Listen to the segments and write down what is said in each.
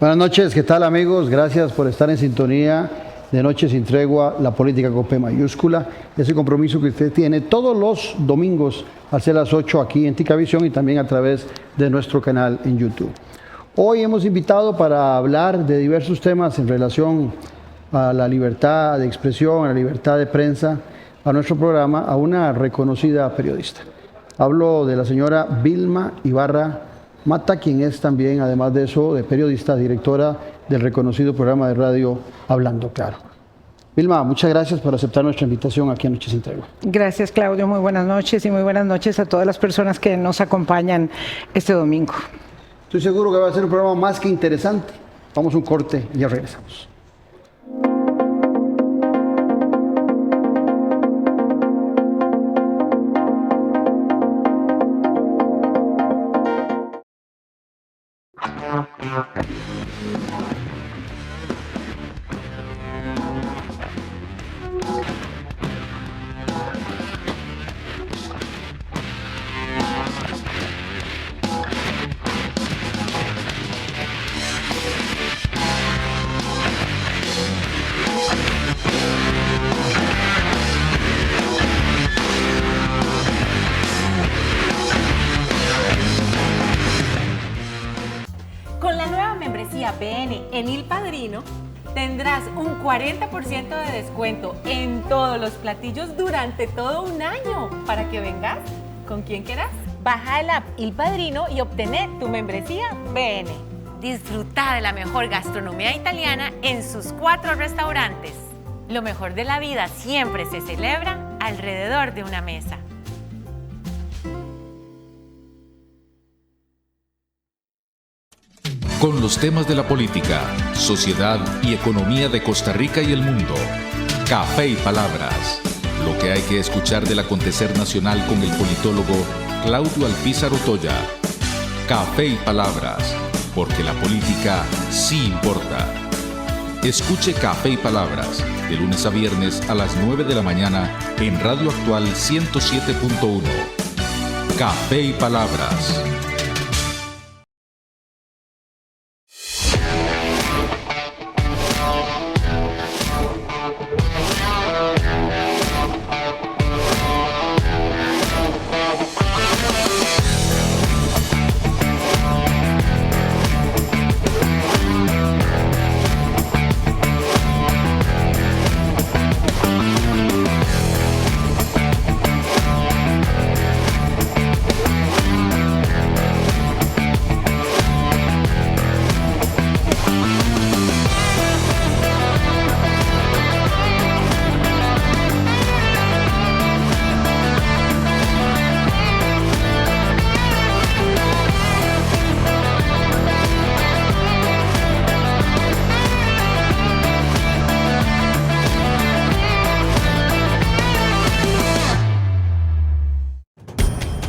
Buenas noches, ¿qué tal amigos? Gracias por estar en sintonía de Noche sin Tregua, la política con P mayúscula. Ese compromiso que usted tiene todos los domingos a ser las 8 aquí en Ticavisión y también a través de nuestro canal en YouTube. Hoy hemos invitado para hablar de diversos temas en relación a la libertad de expresión, a la libertad de prensa, a nuestro programa, a una reconocida periodista. Hablo de la señora Vilma Ibarra Mata, quien es también, además de eso, de periodista, directora del reconocido programa de radio Hablando Claro. Vilma, muchas gracias por aceptar nuestra invitación aquí a Noche sin Tregua. Gracias, Claudio. Muy buenas noches y muy buenas noches a todas las personas que nos acompañan este domingo. Estoy seguro que va a ser un programa más que interesante. Vamos a un corte y ya regresamos. En Il Padrino tendrás un 40% de descuento en todos los platillos durante todo un año para que vengas con quien quieras. Baja el app Il Padrino y obtener tu membresía BN. Disfruta de la mejor gastronomía italiana en sus 4 restaurantes. Lo mejor de la vida siempre se celebra alrededor de una mesa. Con los temas de la política, sociedad y economía de Costa Rica y el mundo. Café y Palabras. Lo que hay que escuchar del acontecer nacional con el politólogo Claudio Alpizar Otoya. Café y Palabras, porque la política sí importa. Escuche Café y Palabras de lunes a viernes a las 9 de la mañana en Radio Actual 107.1. Café y Palabras.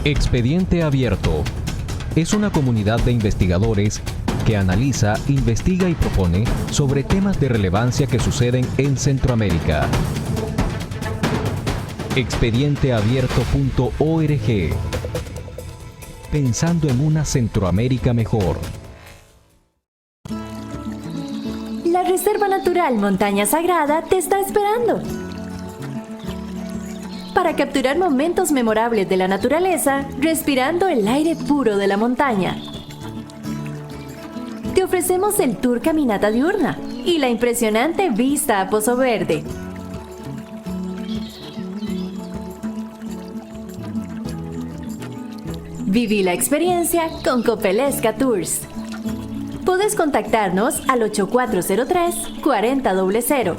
Expediente Abierto es una comunidad de investigadores que analiza, investiga y propone sobre temas de relevancia que suceden en Centroamérica. Expedienteabierto.org. Pensando en una Centroamérica mejor. La Reserva Natural Montaña Sagrada te está esperando. Para capturar momentos memorables de la naturaleza, respirando el aire puro de la montaña. Te ofrecemos el tour Caminata Diurna y la impresionante vista a Pozo Verde. Viví la experiencia con Copelesca Tours. Puedes contactarnos al 8403-4000.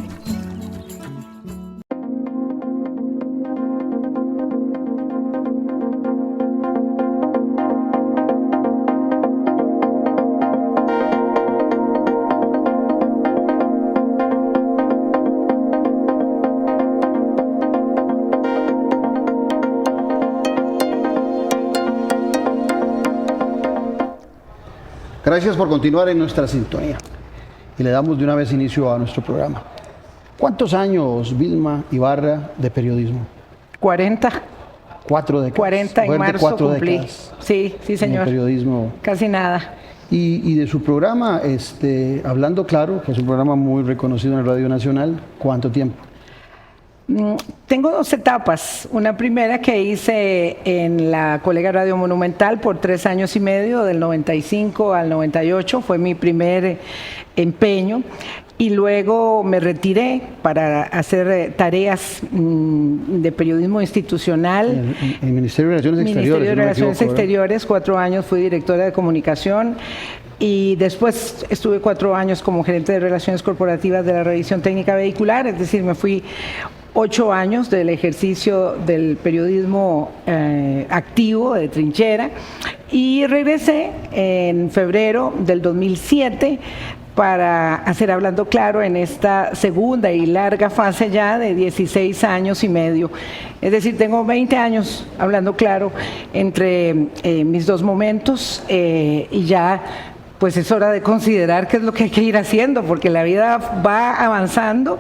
Gracias por continuar en nuestra sintonía y le damos de una vez inicio a nuestro programa. ¿Cuántos años, Vilma Ibarra, de periodismo? 40. 4 décadas. 40 en marzo cumplí. Sí, sí, señor. En el periodismo. Casi nada. Y de su programa, Hablando Claro, que es un programa muy reconocido en Radio Nacional, ¿cuánto tiempo? Tengo 2 etapas. Una primera que hice en la Colega Radio Monumental por 3 años y medio, del 95 al 98, fue mi primer empeño. Y luego me retiré para hacer tareas de periodismo institucional. En el Ministerio de Relaciones Exteriores. Ministerio de Relaciones si no me equivoco, Exteriores, 4 años fui directora de comunicación. Y después estuve 4 años como gerente de relaciones corporativas de la revisión técnica vehicular, es decir, me fui 8 años del ejercicio del periodismo activo, de trinchera, y regresé en febrero del 2007 para hacer Hablando Claro en esta segunda y larga fase ya de 16 años y medio. Es decir, tengo 20 años Hablando Claro entre mis 2 momentos y ya pues es hora de considerar qué es lo que hay que ir haciendo, porque la vida va avanzando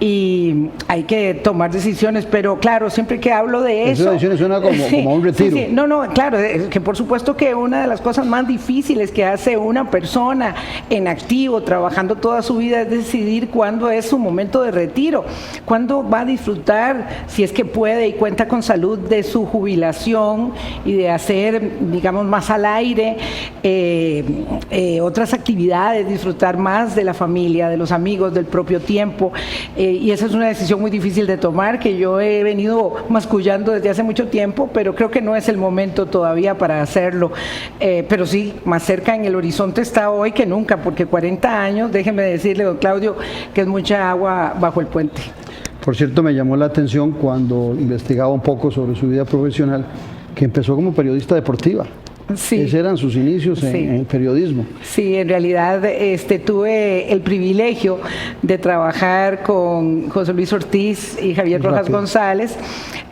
y hay que tomar decisiones, pero claro, siempre que hablo de eso... Esa decisión suena como un retiro. Sí. No, claro, que por supuesto que una de las cosas más difíciles que hace una persona en activo, trabajando toda su vida, es decidir cuándo es su momento de retiro, cuándo va a disfrutar, si es que puede y cuenta con salud, de su jubilación y de hacer, digamos, más al aire, otras actividades, disfrutar más de la familia, de los amigos, del propio tiempo, y esa es una decisión muy difícil de tomar, que yo he venido mascullando desde hace mucho tiempo, pero creo que no es el momento todavía para hacerlo, pero sí, más cerca en el horizonte está hoy que nunca, porque 40 años, déjeme decirle, don Claudio, que es mucha agua bajo el puente. Por cierto, me llamó la atención cuando investigaba un poco sobre su vida profesional, que empezó como periodista deportiva. Sí. Esos eran sus inicios en el periodismo. Sí, en realidad tuve el privilegio de trabajar con José Luis Ortiz y Javier Rojas González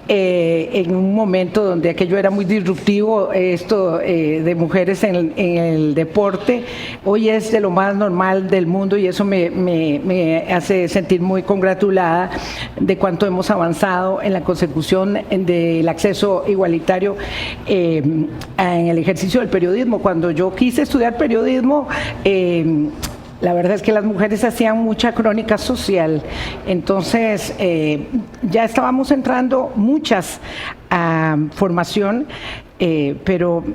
en un momento donde aquello era muy disruptivo, esto de mujeres en el deporte. Hoy es de lo más normal del mundo y eso me hace sentir muy congratulada de cuánto hemos avanzado en la consecución del acceso igualitario en el ejercicio del periodismo. Cuando yo quise estudiar periodismo, la verdad es que las mujeres hacían mucha crónica social, entonces ya estábamos entrando muchas a formación, pero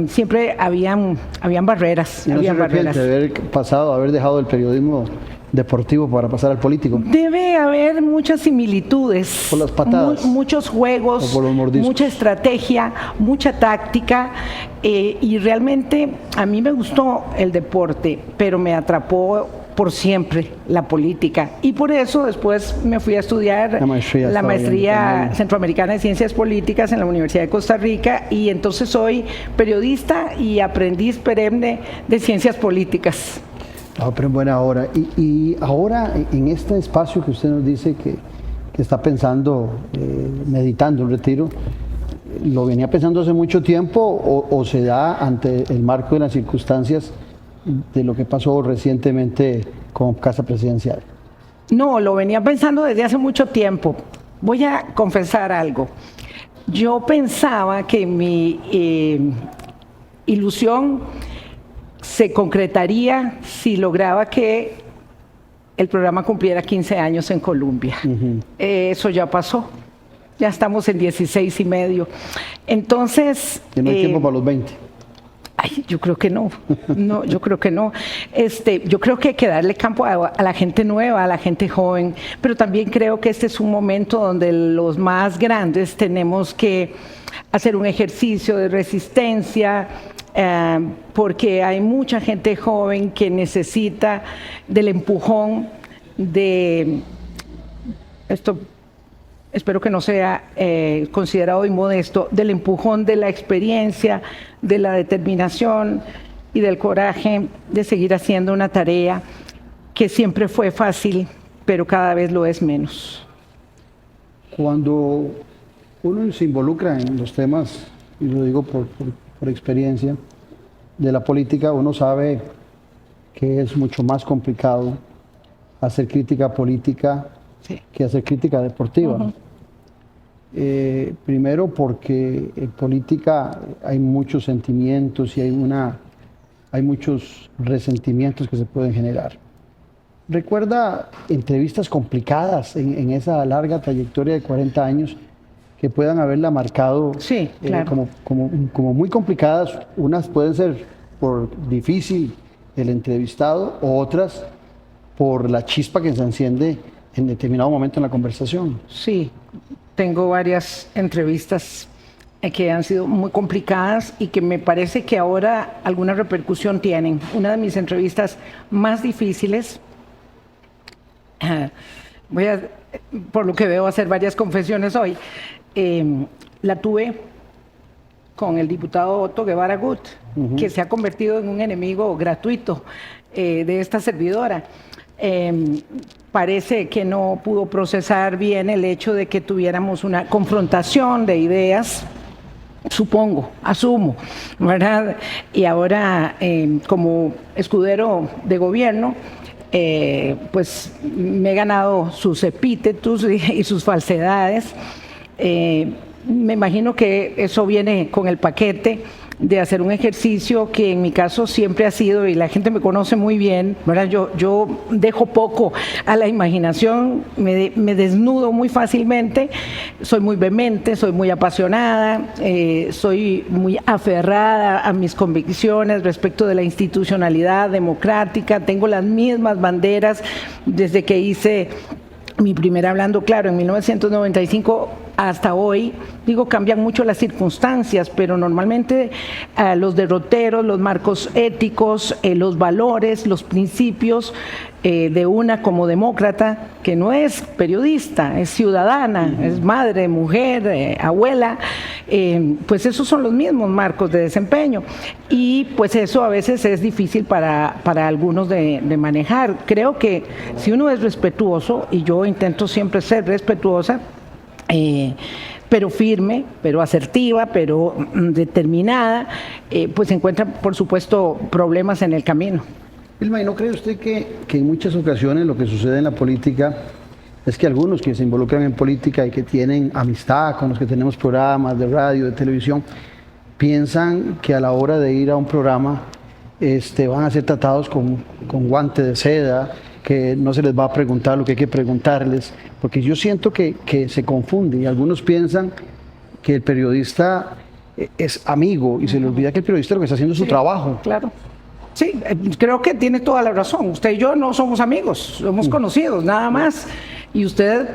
siempre habían barreras. ¿Y no se arrepiente de haber pasado, haber dejado el periodismo deportivo para pasar al político? Debe haber muchas similitudes. Por las patadas. Muchos juegos, o por los mordiscos. Mucha estrategia, mucha táctica, y realmente a mí me gustó el deporte, pero me atrapó por siempre la política, y por eso después me fui a estudiar la maestría centroamericana de Ciencias Políticas en la Universidad de Costa Rica, y entonces soy periodista y aprendiz perenne de Ciencias Políticas. Pero en buena hora. Y ahora, en este espacio que usted nos dice que está pensando, meditando un retiro, ¿lo venía pensando hace mucho tiempo o se da ante el marco de las circunstancias de lo que pasó recientemente con Casa Presidencial? No, lo venía pensando desde hace mucho tiempo. Voy a confesar algo. Yo pensaba que mi ilusión se concretaría si lograba que el programa cumpliera 15 años en Colombia. Eso ya pasó. Ya estamos en 16 y medio. Entonces... ¿Y no hay tiempo para los 20? Ay, yo creo que no. No, yo creo que no. Yo creo que hay que darle campo a la gente nueva, a la gente joven, pero también creo que este es un momento donde los más grandes tenemos que hacer un ejercicio de resistencia, porque hay mucha gente joven que necesita del empujón de esto. Espero que no sea considerado inmodesto, del empujón de la experiencia, de la determinación y del coraje de seguir haciendo una tarea que siempre fue fácil, pero cada vez lo es menos. Cuando uno se involucra en los temas, y lo digo por experiencia, de la política, uno sabe que es mucho más complicado hacer crítica política que hacer crítica deportiva. Primero porque en política hay muchos sentimientos y hay una hay muchos resentimientos que se pueden generar. ¿Recuerda entrevistas complicadas en esa larga trayectoria de 40 años que puedan haberla marcado? Sí, claro. Como muy complicadas? Unas pueden ser por difícil el entrevistado, o otras por la chispa que se enciende en determinado momento en la conversación. Sí, tengo varias entrevistas que han sido muy complicadas y que me parece que ahora alguna repercusión tienen. Una de mis entrevistas más difíciles, voy a, por lo que veo, hacer varias confesiones hoy, la tuve con el diputado Otto Guevara Gut, que se ha convertido en un enemigo gratuito de esta servidora. Parece que no pudo procesar bien el hecho de que tuviéramos una confrontación de ideas, supongo, asumo, ¿verdad? Y ahora, como escudero de gobierno, pues me he ganado sus epítetos y sus falsedades. Me imagino que eso viene con el paquete de hacer un ejercicio que en mi caso siempre ha sido, y la gente me conoce muy bien, ¿verdad? Yo dejo poco a la imaginación, me desnudo muy fácilmente, soy muy vehemente, soy muy apasionada, soy muy aferrada a mis convicciones respecto de la institucionalidad democrática, tengo las mismas banderas desde que hice mi primer Hablando Claro en 1995 hasta hoy. Digo, cambian mucho las circunstancias, pero normalmente los derroteros, los marcos éticos, los valores, los principios de una como demócrata, que no es periodista, es ciudadana, es madre, mujer, abuela, pues esos son los mismos marcos de desempeño. Y pues eso a veces es difícil para algunos de manejar. Creo que si uno es respetuoso, y yo intento siempre ser respetuosa, pero firme, pero asertiva, pero determinada, pues encuentra, por supuesto, problemas en el camino. Vilma, ¿y no cree usted que en muchas ocasiones lo que sucede en la política es que algunos que se involucran en política y que tienen amistad con los que tenemos programas de radio, de televisión, piensan que a la hora de ir a un programa van a ser tratados con guante de seda, que no se les va a preguntar lo que hay que preguntarles? Porque yo siento que se confunde y algunos piensan que el periodista es amigo y se le olvida que el periodista lo que está haciendo es su trabajo. Claro. Sí, creo que tiene toda la razón. Usted y yo no somos amigos, somos conocidos, nada más. Y usted,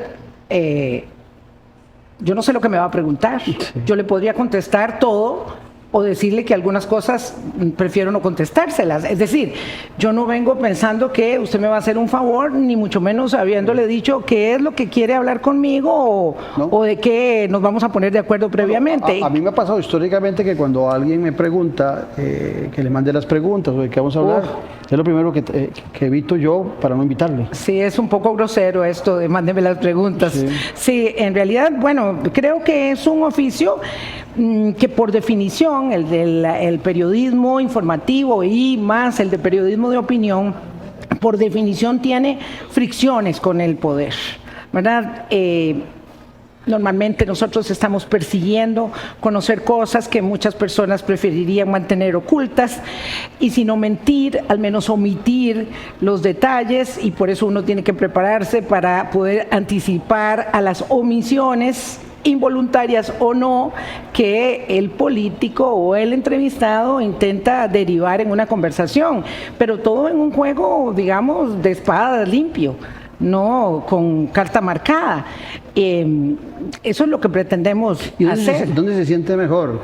yo no sé lo que me va a preguntar. Yo le podría contestar todo o decirle que algunas cosas prefiero no contestárselas. Es decir, yo no vengo pensando que usted me va a hacer un favor, ni mucho menos habiéndole dicho qué es lo que quiere hablar conmigo o de qué nos vamos a poner de acuerdo previamente. A mí me ha pasado históricamente que cuando alguien me pregunta que le mande las preguntas o de qué vamos a hablar, es lo primero que evito yo para no invitarle. Sí, es un poco grosero esto de mándeme las preguntas. Sí, en realidad, bueno, creo que es un oficio que por definición el periodismo informativo y más el de periodismo de opinión, por definición tiene fricciones con el poder, ¿verdad? Normalmente nosotros estamos persiguiendo conocer cosas que muchas personas preferirían mantener ocultas y si no mentir, al menos omitir los detalles, y por eso uno tiene que prepararse para poder anticipar a las omisiones involuntarias o no que el político o el entrevistado intenta derivar en una conversación, pero todo en un juego, digamos, de espada limpio, no con carta marcada. Eso es lo que pretendemos hacer. ¿Dónde se siente mejor?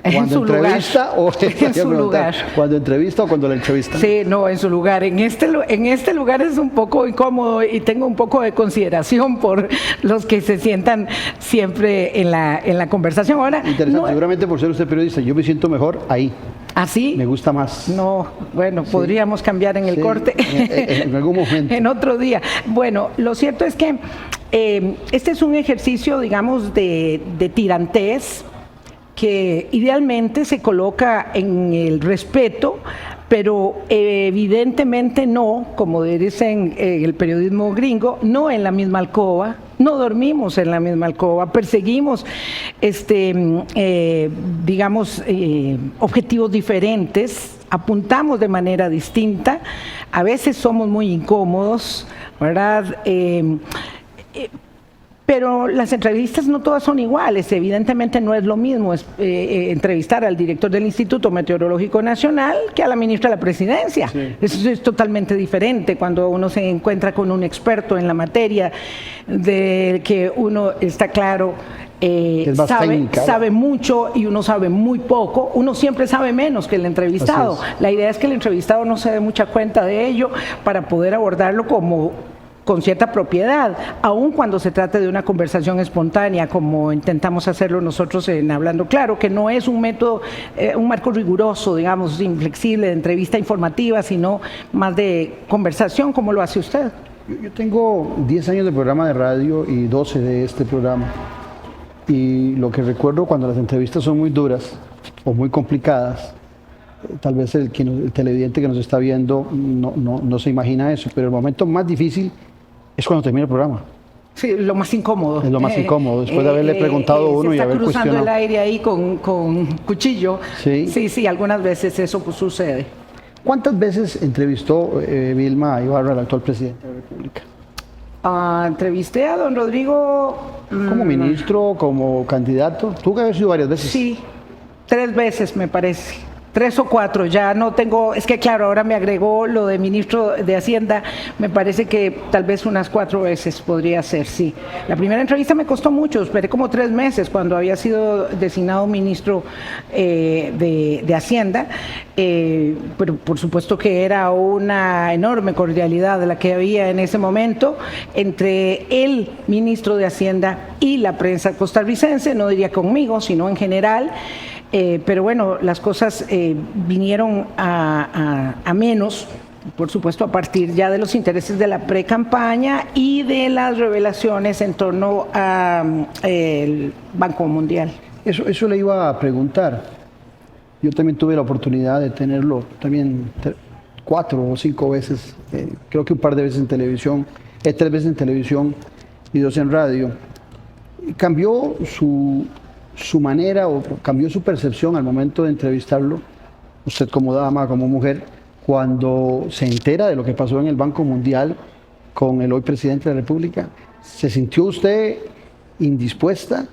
¿Cuando entrevista o en su lugar? ¿Cuando entrevista o cuando la entrevista? Sí, no, en su lugar. En este lugar es un poco incómodo y tengo un poco de consideración por los que se sientan siempre en la conversación. Ahora, interesante, seguramente por ser usted periodista, yo me siento mejor ahí. ¿Así? Me gusta más. No, bueno, podríamos cambiar en el corte. En algún momento. En otro día. Bueno, lo cierto es que este es un ejercicio, digamos, de tirantez que idealmente se coloca en el respeto, pero evidentemente no, como dicen el periodismo gringo, no en la misma alcoba, no dormimos en la misma alcoba, perseguimos, objetivos diferentes, apuntamos de manera distinta, a veces somos muy incómodos, ¿verdad? Pero las entrevistas no todas son iguales, evidentemente no es lo mismo entrevistar al director del Instituto Meteorológico Nacional que a la ministra de la Presidencia. Sí. Eso es totalmente diferente cuando uno se encuentra con un experto en la materia, de que uno está claro, sabe mucho y uno sabe muy poco, uno siempre sabe menos que el entrevistado. La idea es que el entrevistado no se dé mucha cuenta de ello para poder abordarlo con cierta propiedad, aun cuando se trate de una conversación espontánea, como intentamos hacerlo nosotros en Hablando Claro, que no es un método, un marco riguroso, digamos, inflexible de entrevista informativa, sino más de conversación, como lo hace usted. Yo tengo 10 años de programa de radio y 12 de este programa, y lo que recuerdo cuando las entrevistas son muy duras o muy complicadas, tal vez el televidente que nos está viendo no se imagina eso, pero el momento más difícil es cuando termina el programa. Sí, lo más incómodo. Es lo más incómodo, después de haberle preguntado a uno y haber cuestionado. Cruzando el aire ahí con cuchillo. Sí, algunas veces eso sucede. ¿Cuántas veces entrevistó Vilma Ibarra al actual presidente de la República? Entrevisté a don Rodrigo... ¿Como ministro, como candidato? ¿Tuvo que haber sido varias veces? Sí, 3 veces me parece. 3 o 4, ya no tengo, es que claro, ahora me agregó lo de ministro de Hacienda, me parece que tal vez unas 4 veces podría ser, sí. La primera entrevista me costó mucho, esperé como 3 meses cuando había sido designado ministro de Hacienda, pero por supuesto que era una enorme cordialidad la que había en ese momento entre el ministro de Hacienda y la prensa costarricense, no diría conmigo, sino en general. Pero bueno, las cosas vinieron a menos, por supuesto, a partir ya de los intereses de la pre-campaña y de las revelaciones en torno al Banco Mundial. Eso le iba a preguntar. Yo también tuve la oportunidad de tenerlo también 4 o 5 veces, creo que un par de veces en televisión, 3 veces en televisión y 2 en radio. Cambió su manera o cambió su percepción al momento de entrevistarlo, usted como dama, como mujer, cuando se entera de lo que pasó en el Banco Mundial con el hoy presidente de la República? ¿Se sintió usted indispuesta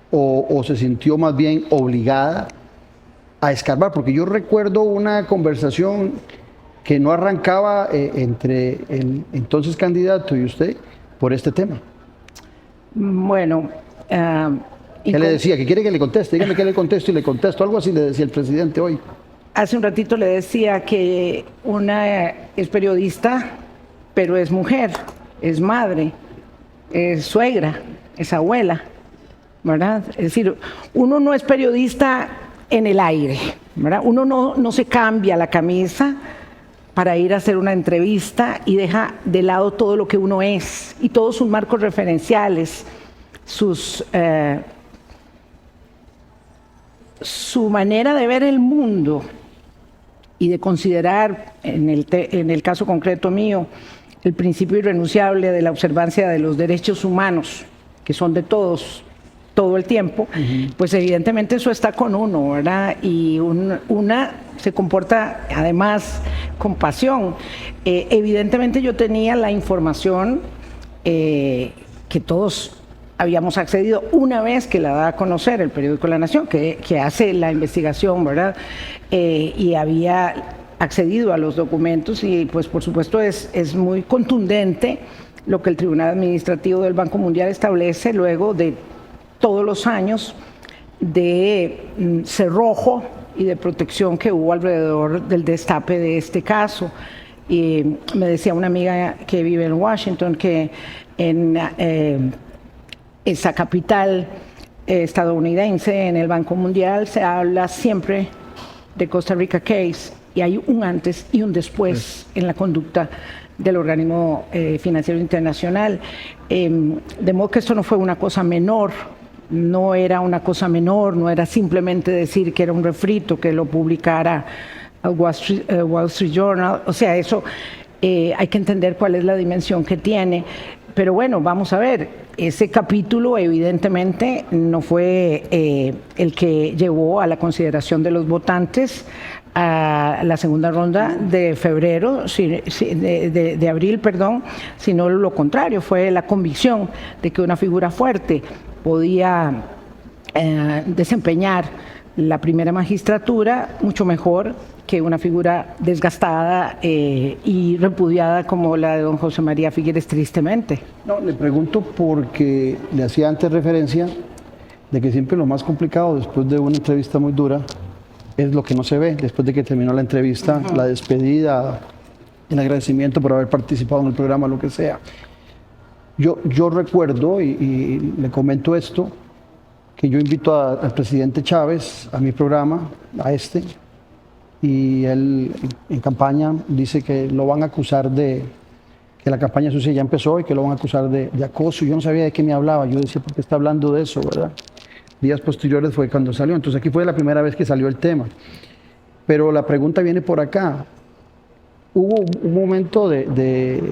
o se sintió más bien obligada a escarbar? Porque yo recuerdo una conversación que no arrancaba entre el entonces candidato y usted por este tema. Bueno... ¿Qué le decía? ¿Que quiere que le conteste? Dígame que le contesto y le contesto. Algo así le decía el presidente hoy. Hace un ratito le decía que una es periodista, pero es mujer, es madre, es suegra, es abuela, ¿verdad? Es decir, uno no es periodista en el aire, ¿verdad? Uno no se cambia la camisa para ir a hacer una entrevista y deja de lado todo lo que uno es y todos sus marcos referenciales, su manera de ver el mundo y de considerar, en el caso concreto mío, el principio irrenunciable de la observancia de los derechos humanos, que son de todos, todo el tiempo, pues evidentemente eso está con uno, ¿verdad? Y una se comporta además con pasión. Evidentemente yo tenía la información que todos habíamos accedido una vez que la da a conocer el periódico La Nación, que hace la investigación, ¿verdad? Y había accedido a los documentos y pues por supuesto es muy contundente lo que el Tribunal Administrativo del Banco Mundial establece luego de todos los años de cerrojo y de protección que hubo alrededor del destape de este caso. Y me decía una amiga que vive en Washington que en esa capital estadounidense, en el Banco Mundial, se habla siempre de Costa Rica Case y hay un antes y un después en la conducta del organismo financiero internacional. De modo que esto no fue una cosa menor, no era una cosa menor, no era simplemente decir que era un refrito que lo publicara el Wall Street Journal, o sea, eso hay que entender cuál es la dimensión que tiene. Pero bueno, vamos a ver, ese capítulo evidentemente no fue el que llevó a la consideración de los votantes a la segunda ronda de febrero, de abril, perdón, sino lo contrario, fue la convicción de que una figura fuerte podía desempeñar la primera magistratura mucho mejor que una figura desgastada y repudiada como la de don José María Figueres, tristemente. No, le pregunto porque le hacía antes referencia de que siempre lo más complicado después de una entrevista muy dura es lo que no se ve, después de que terminó la entrevista, la despedida, el agradecimiento por haber participado en el programa, lo que sea. Yo recuerdo, y le comento esto, que yo invito al presidente Chávez a mi programa, a este, y él en campaña dice que lo van a acusar de que la campaña sucia ya empezó y que lo van a acusar de acoso. Yo no sabía de qué me hablaba, yo decía, ¿por qué está hablando de eso, verdad? Días posteriores fue cuando salió, entonces aquí fue la primera vez que salió el tema. Pero la pregunta viene por acá. Hubo un momento de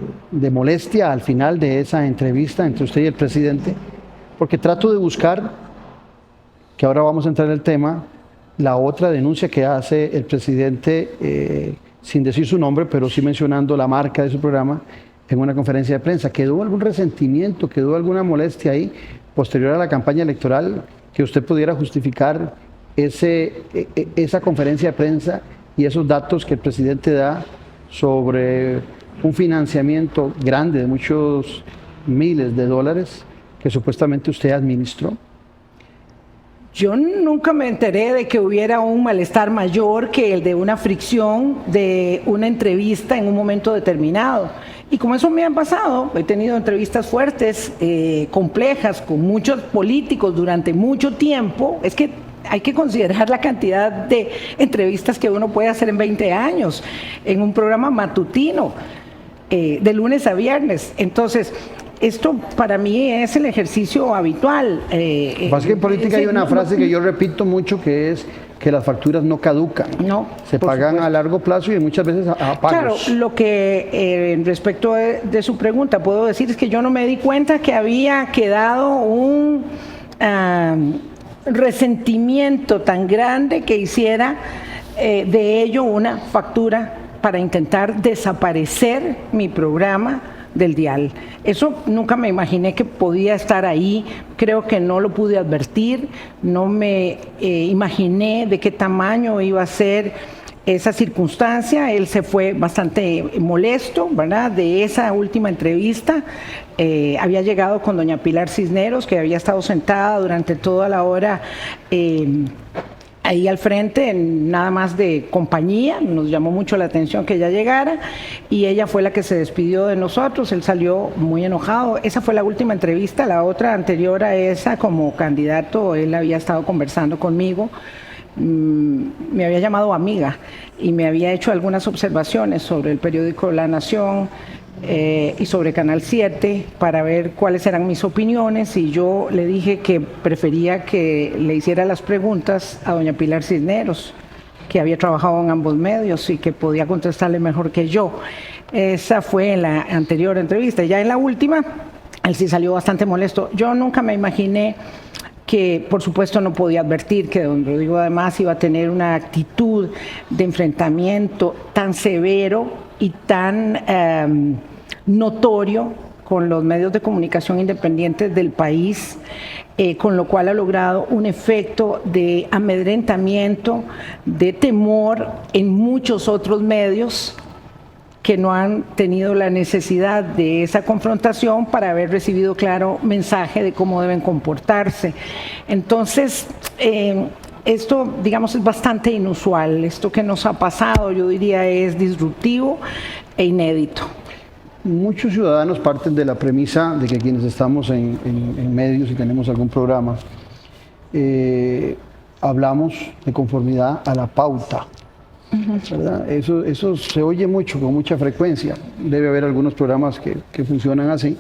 molestia al final de esa entrevista entre usted y el presidente, porque trato de buscar, que ahora vamos a entrar en el tema, la otra denuncia que hace el presidente, sin decir su nombre, pero sí mencionando la marca de su programa, en una conferencia de prensa. ¿Quedó algún resentimiento, quedó alguna molestia ahí, posterior a la campaña electoral, que usted pudiera justificar esa conferencia de prensa y esos datos que el presidente da sobre un financiamiento grande de muchos miles de dólares que supuestamente usted administró? Yo nunca me enteré de que hubiera un malestar mayor que el de una fricción de una entrevista en un momento determinado. Y como eso me ha pasado, he tenido entrevistas fuertes, complejas, con muchos políticos durante mucho tiempo. Es que hay que considerar la cantidad de entrevistas que uno puede hacer en 20 años, en un programa matutino, de lunes a viernes. Entonces, esto para mí es el ejercicio habitual. Lo que pasa es que en política hay una frase que yo repito mucho, que es que las facturas no caducan, se pagan a largo plazo y muchas veces a pagos. Claro, lo que respecto de su pregunta puedo decir es que yo no me di cuenta que había quedado un resentimiento tan grande que hiciera de ello una factura para intentar desaparecer mi programa del dial. Eso nunca me imaginé que podía estar ahí, creo que no lo pude advertir, no me imaginé de qué tamaño iba a ser esa circunstancia. Él se fue bastante molesto, ¿verdad?, de esa última entrevista. Había llegado con doña Pilar Cisneros, que había estado sentada durante toda la hora ahí al frente, nada más de compañía. Nos llamó mucho la atención que ella llegara y ella fue la que se despidió de nosotros. Él salió muy enojado. Esa fue la última entrevista. La otra anterior a esa, como candidato, él había estado conversando conmigo, me había llamado amiga y me había hecho algunas observaciones sobre el periódico La Nación y sobre Canal 7 para ver cuáles eran mis opiniones, y yo le dije que prefería que le hiciera las preguntas a doña Pilar Cisneros, que había trabajado en ambos medios y que podía contestarle mejor que yo. Esa fue en la anterior entrevista. Ya en la última, él sí salió bastante molesto. Yo nunca me imaginé que, por supuesto, no podía advertir que don Rodrigo además iba a tener una actitud de enfrentamiento tan severo y tan notorio con los medios de comunicación independientes del país, con lo cual ha logrado un efecto de amedrentamiento, de temor en muchos otros medios que no han tenido la necesidad de esa confrontación para haber recibido claro mensaje de cómo deben comportarse. Entonces, esto, digamos, es bastante inusual. Esto que nos ha pasado, yo diría, es disruptivo e inédito. Muchos ciudadanos parten de la premisa de que quienes estamos en medios y tenemos algún programa, hablamos de conformidad a la pauta. ¿Verdad? Eso se oye mucho, con mucha frecuencia. Debe haber algunos programas que funcionan así,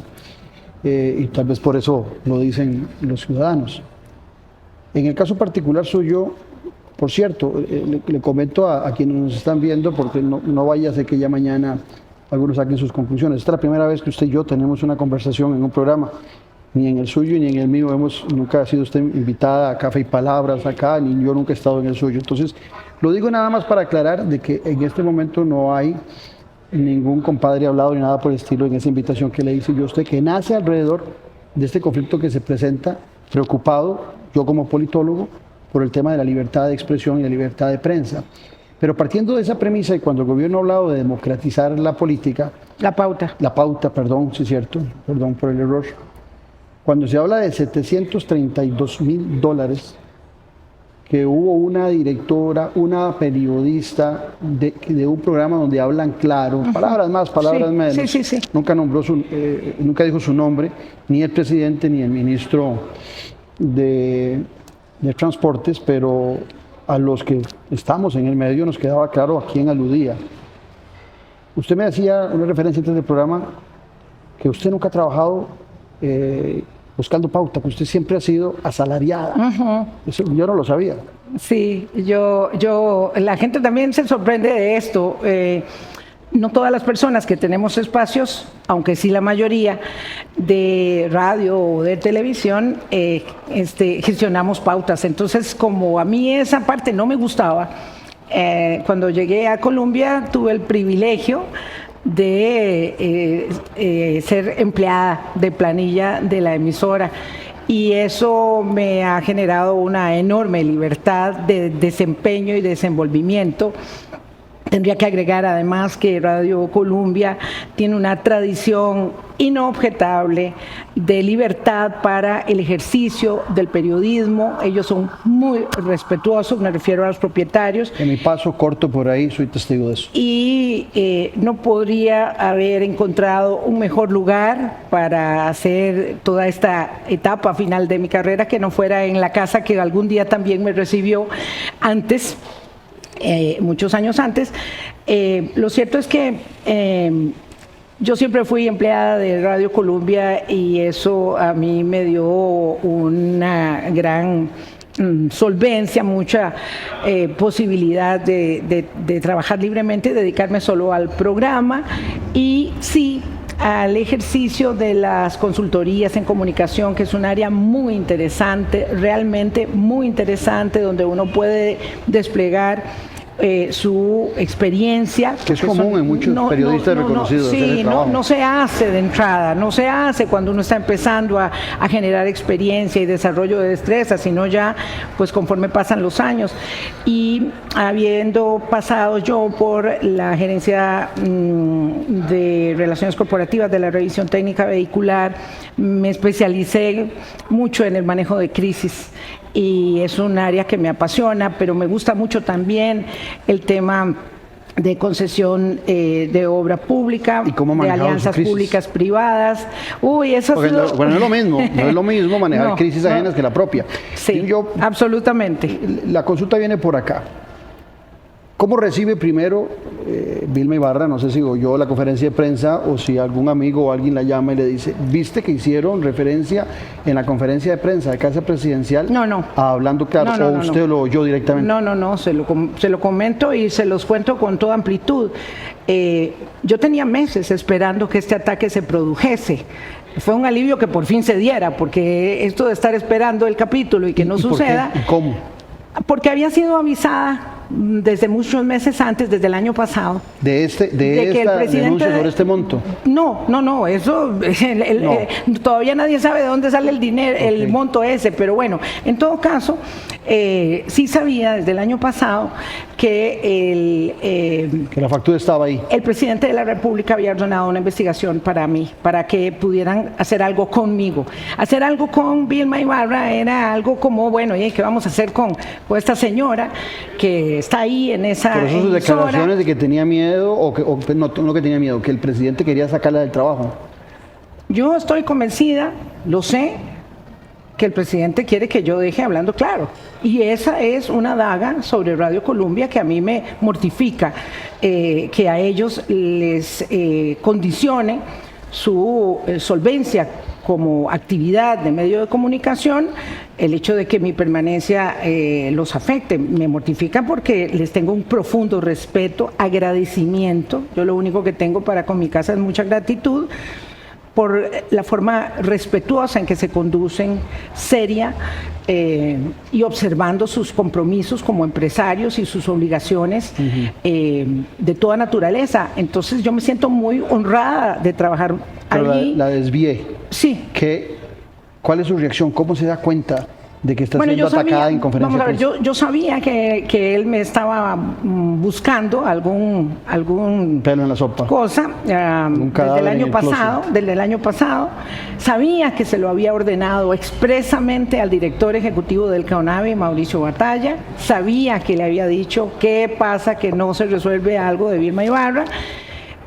y tal vez por eso lo dicen los ciudadanos. En el caso particular suyo, por cierto, le comento a quienes nos están viendo, porque no vaya a ser que ya mañana algunos saquen sus conclusiones. Esta es la primera vez que usted y yo tenemos una conversación en un programa. Ni en el suyo ni en el mío nunca ha sido usted invitada a Café y Palabras acá, ni yo nunca he estado en el suyo. Entonces, lo digo nada más para aclarar de que en este momento no hay ningún compadre hablado ni nada por el estilo en esa invitación que le hice yo a usted, que nace alrededor de este conflicto que se presenta, preocupado, yo como politólogo, por el tema de la libertad de expresión y la libertad de prensa. Pero partiendo de esa premisa, y cuando el gobierno ha hablado de democratizar la política... La pauta, perdón, sí es cierto, perdón por el error. Cuando se habla de $732,000, que hubo una directora, una periodista de un programa donde hablan claro, palabras más, palabras menos. Sí. Nunca nunca dijo su nombre, ni el presidente ni el ministro de Transportes, pero a los que estamos en el medio nos quedaba claro a quién aludía. Usted me hacía una referencia antes del programa que usted nunca ha trabajado buscando pauta, que usted siempre ha sido asalariada. Eso yo no lo sabía. Sí, la gente también se sorprende de esto. No todas las personas que tenemos espacios, aunque sí la mayoría, de radio o de televisión, gestionamos pautas. Entonces, como a mí esa parte no me gustaba, cuando llegué a Colombia tuve el privilegio de ser empleada de planilla de la emisora, y eso me ha generado una enorme libertad de desempeño y desenvolvimiento. Tendría que agregar además que Radio Colombia tiene una tradición inobjetable de libertad para el ejercicio del periodismo. Ellos son muy respetuosos, me refiero a los propietarios. En mi paso corto por ahí soy testigo de eso. Y no podría haber encontrado un mejor lugar para hacer toda esta etapa final de mi carrera que no fuera en la casa que algún día también me recibió antes. Muchos años antes. Lo cierto es que yo siempre fui empleada de Radio Colombia y eso a mí me dio una gran solvencia, mucha posibilidad de trabajar libremente, dedicarme solo al programa y sí al ejercicio de las consultorías en comunicación, que es un área muy interesante, realmente muy interesante, donde uno puede desplegar su experiencia. Que es común en muchos periodistas reconocidos. Sí, no se hace de entrada, no se hace cuando uno está empezando a generar experiencia y desarrollo de destreza, sino ya pues conforme pasan los años. Y habiendo pasado yo por la gerencia de relaciones corporativas de la revisión técnica vehicular, me especialicé mucho en el manejo de crisis. Y es un área que me apasiona, pero me gusta mucho también el tema de concesión de obra pública, de alianzas públicas privadas. Eso bueno, no es lo mismo, no es lo mismo manejar crisis ajenas que la propia. Sí, absolutamente. La consulta viene por acá. ¿Cómo recibe primero Vilma Ibarra, no sé si oyó la conferencia de prensa o si algún amigo o alguien la llama y le dice, ¿viste que hicieron referencia en la conferencia de prensa de Casa Presidencial? No. Hablando claro, o usted lo oyó directamente. No, se lo comento y se los cuento con toda amplitud. Yo tenía meses esperando que este ataque se produjese. Fue un alivio que por fin se diera, porque esto de estar esperando el capítulo y que no suceda... ¿Y cómo? Porque había sido avisada desde muchos meses antes, desde el año pasado. ¿De esta denuncia sobre este monto? No, eso todavía nadie sabe de dónde sale el dinero, el monto ese, pero bueno, en todo caso, sí sabía desde el año pasado que que la factura estaba ahí. El presidente de la República había ordenado una investigación para mí, para que pudieran hacer algo conmigo. Hacer algo con Vilma Ibarra era algo como, bueno, ¿y qué vamos a hacer con esta señora que está ahí en esa Por eso sus declaraciones de que tenía miedo, no que tenía miedo, que el presidente quería sacarla del trabajo. Yo estoy convencida, lo sé, que el presidente quiere que yo deje hablando claro. Y esa es una daga sobre Radio Colombia que a mí me mortifica, que a ellos les condicione su solvencia como actividad de medio de comunicación, el hecho de que mi permanencia los afecte. Me mortifica porque les tengo un profundo respeto, agradecimiento. Yo lo único que tengo para con mi casa es mucha gratitud por la forma respetuosa en que se conducen, seria, y observando sus compromisos como empresarios y sus obligaciones de toda naturaleza. Entonces yo me siento muy honrada de trabajar allí. La desvié. Sí. ¿Cuál es su reacción? ¿Cómo se da cuenta de que está siendo atacada en conferencia de prensa? Yo sabía que él me estaba buscando algún pelo en la sopa, cosa desde el año pasado. Sabía que se lo había ordenado expresamente al director ejecutivo del CONAVI, Mauricio Batalla. Sabía que le había dicho qué pasa que no se resuelve algo de Vilma Ibarra.